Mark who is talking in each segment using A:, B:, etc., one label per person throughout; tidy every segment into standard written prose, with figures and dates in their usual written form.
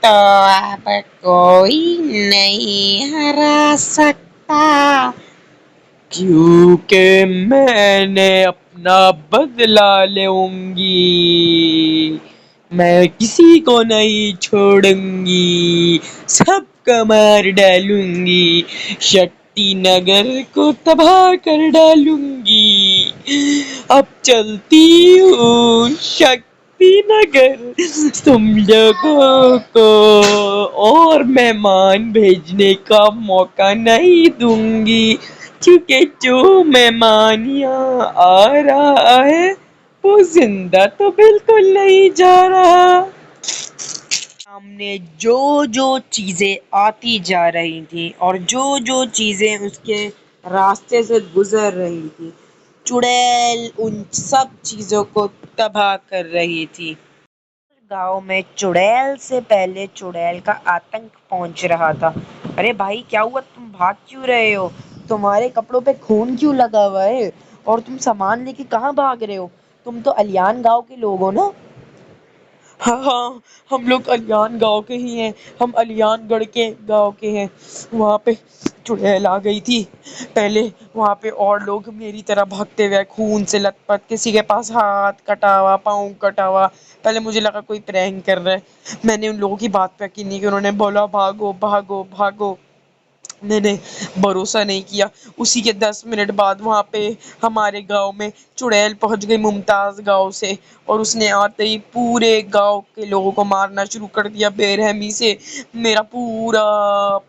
A: को अब कोई नहीं हरा सकता, क्योंकि मैंने अपना बदला लूंगी। मैं किसी को नहीं छोड़ूंगी, सबको मार डालूंगी, शक्ति नगर को तबाह कर डालूंगी। अब चलती हूँ शक्ति नगर, तुम लोगों को और मेहमान भेजने का मौका नहीं दूंगी, क्योंकि जो मेहमान यहाँ आ रहा है वो जिंदा तो बिल्कुल नहीं जा रहा। सामने जो जो चीजें आती जा रही थी और जो जो चीजें उसके रास्ते से गुजर रही थी, चुड़ैल उन सब चीजों को तबाह कर रही थी। गांव में चुड़ैल से पहले चुड़ैल का आतंक पहुंच रहा था। अरे भाई क्या हुआ, तुम भाग क्यों रहे हो? तुम्हारे कपड़ों पे खून क्यों लगा हुआ है? और तुम सामान लेके कहाँ भाग रहे हो? तुम तो अलियान गांव के लोग हो ना? हाँ हाँ, हम लोग अलियान गांव के ही हैं। हम अलियानगढ़ के गांव के हैं। वहाँ पे चुड़ैल आ गई थी पहले। वहाँ पे और लोग मेरी तरह भागते हुए खून से लथपथ, किसी के पास हाथ कटा हुआ, पाँव कटा हुआ। पहले मुझे लगा कोई प्रैंक कर रहा है। मैंने उन लोगों की बात पे यकीन नहीं किया। उन्होंने बोला भागो भागो भागो, मैंने भरोसा नहीं किया। उसी के 10 मिनट बाद वहां पे हमारे गांव में चुड़ैल पहुंच गई मुमताज गांव से, और उसने आते ही पूरे गांव के लोगों को मारना शुरू कर दिया बेरहमी से। मेरा पूरा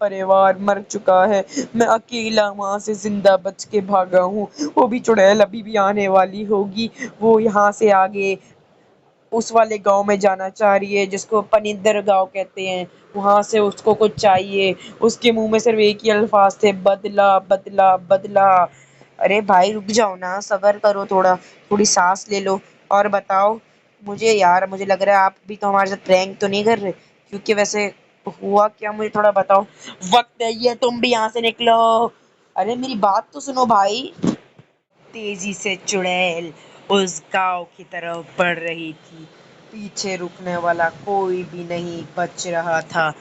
A: परिवार मर चुका है, मैं अकेला वहां से जिंदा बच के भागा हूँ। वो भी चुड़ैल अभी भी आने वाली होगी। वो यहाँ से आगे उस वाले गांव में जाना चाह रही है जिसको पनिद्दर गांव कहते हैं। वहां से उसको कुछ चाहिए। उसके मुंह में सिर्फ एक ही अल्फाज थे, बदला बदला बदला। अरे भाई रुक जाओ ना, सब्र करो थोड़ा, थोड़ी सांस ले लो और बताओ। मुझे यार मुझे लग रहा है आप भी तो हमारे साथ प्रैंक तो नहीं कर रहे, क्योंकि वैसे हुआ क्या मुझे थोड़ा बताओ। वक्त है ये, तुम भी यहाँ से निकलो। अरे मेरी बात तो सुनो भाई। तेजी से चुड़ैल उस गांव की तरफ बढ़ रही थी। पीछे रुकने वाला कोई भी नहीं बच रहा था।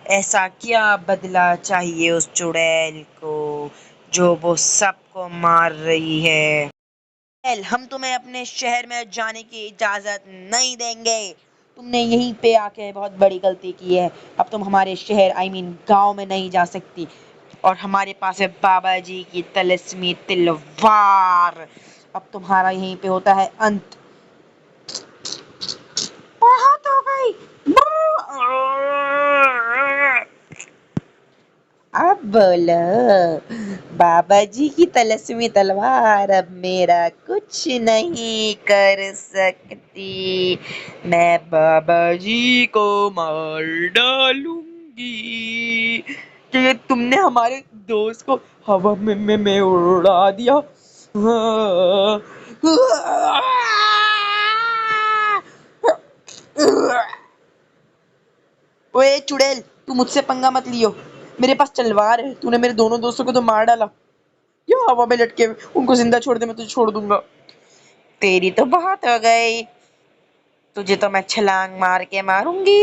A: ऐसा क्या बदला चाहिए उस चुड़ैल को जो वो सबको मार रही है? चुड़ैल, हम तुम्हें अपने शहर में जाने की इजाजत नहीं देंगे। तुमने यहीं पे आके बहुत बड़ी गलती की है। अब तुम हमारे शहर गांव में नहीं जा सकती। और हमारे पास है बाबा जी की तिलिस्मी तलवार। अब तुम्हारा यहीं पे होता है अंत। बहुत हो गई। अब बोलो, बाबा जी की तिलिस्मी तलवार अब मेरा कुछ नहीं कर सकती। मैं बाबा जी को मार डालूंगी, कि तुमने हमारे दोस्त को हवा में उड़ा दिया। ओए चुड़ैल, तू मुझसे पंगा मत लियो। मेरे पास तलवार है, तूने मेरे दोनों दोस्तों को तो मार डाला। या हवा में लटके उनको जिंदा छोड़ दे, मैं तुझे छोड़ दूंगा। तेरी तो बहुत हो गई, तुझे तो मैं छलांग मार के मारूंगी।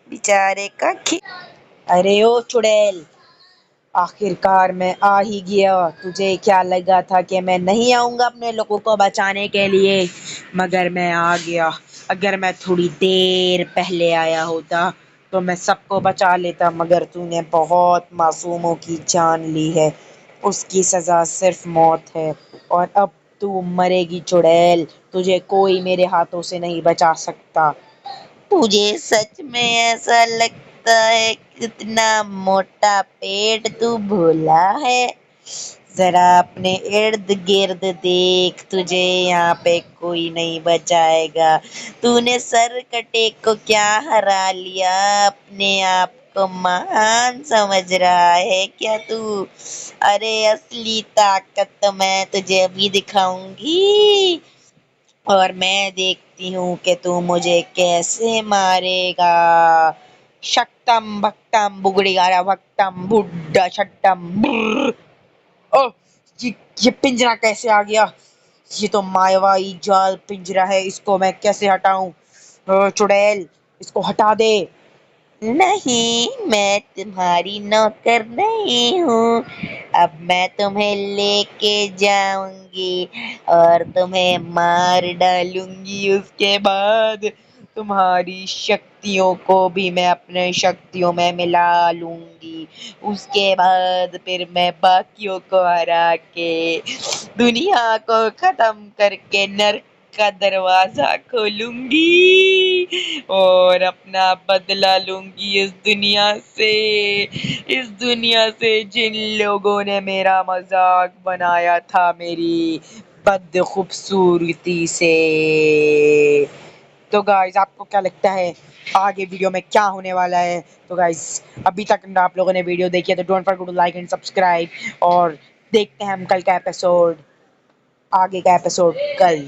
A: बेचारे का अरे ओ चुड़ैल, आखिरकार मैं आ ही गया। तुझे क्या लगा था कि मैं नहीं आऊंगा अपने लोगों को बचाने के लिए? मगर मैं आ गया। अगर मैं थोड़ी देर पहले आया होता तो मैं सबको बचा लेता, मगर तूने बहुत मासूमों की जान ली है। उसकी सजा सिर्फ मौत है, और अब तू मरेगी चुड़ैल। तुझे कोई मेरे हाथों से नहीं बचा सकता। तुझे सच में ऐसा लगता है? कितना मोटा पेट तू भोला है। जरा अपने इर्द गिर्द देख, तुझे यहाँ पे कोई नहीं बचाएगा। तूने सरकटे को क्या हरा लिया? अपने आप को महान समझ रहा है क्या तू? अरे असली ताकत तो मैं तुझे अभी दिखाऊंगी, और मैं देखती हूँ कि तू मुझे कैसे मारेगा। शक्तम भक्तम बुगड़ी गारा भक्तम बुड्ढा छट्टम। ओ یہ پنجرا کیسے آ گیا؟ یہ تو مایاوائی جال پنجرا ہے، اس کو میں کیسے ہٹاؤں؟ چڑیل اس کو ہٹا دے۔ نہیں، میں تمہاری نوکر نہیں ہوں، اب میں تمہیں لے کے جاؤں گی اور تمہیں مار ڈالوں گی، اس کے بعد تمہاری شکتیوں کو بھی میں اپنے شکتیوں میں ملا لوں گی، اس کے بعد پھر میں باقیوں کو ہرا کے دنیا کو ختم کر کے نرک کا دروازہ کھولوں گی اور اپنا بدلہ لوں گی اس دنیا سے جن لوگوں نے میرا مذاق بنایا تھا میری بد خوبصورتی سے۔ تو گائز آپ کو کیا لگتا ہے آگے ویڈیو میں کیا ہونے والا ہے؟ تو گائز ابھی تک آپ لوگوں نے ویڈیو دیکھی ہے تو don't forget to like and subscribe, اور دیکھتے ہیں ہم کل کا ایپیسوڈ، آگے کا ایپیسوڈ کل۔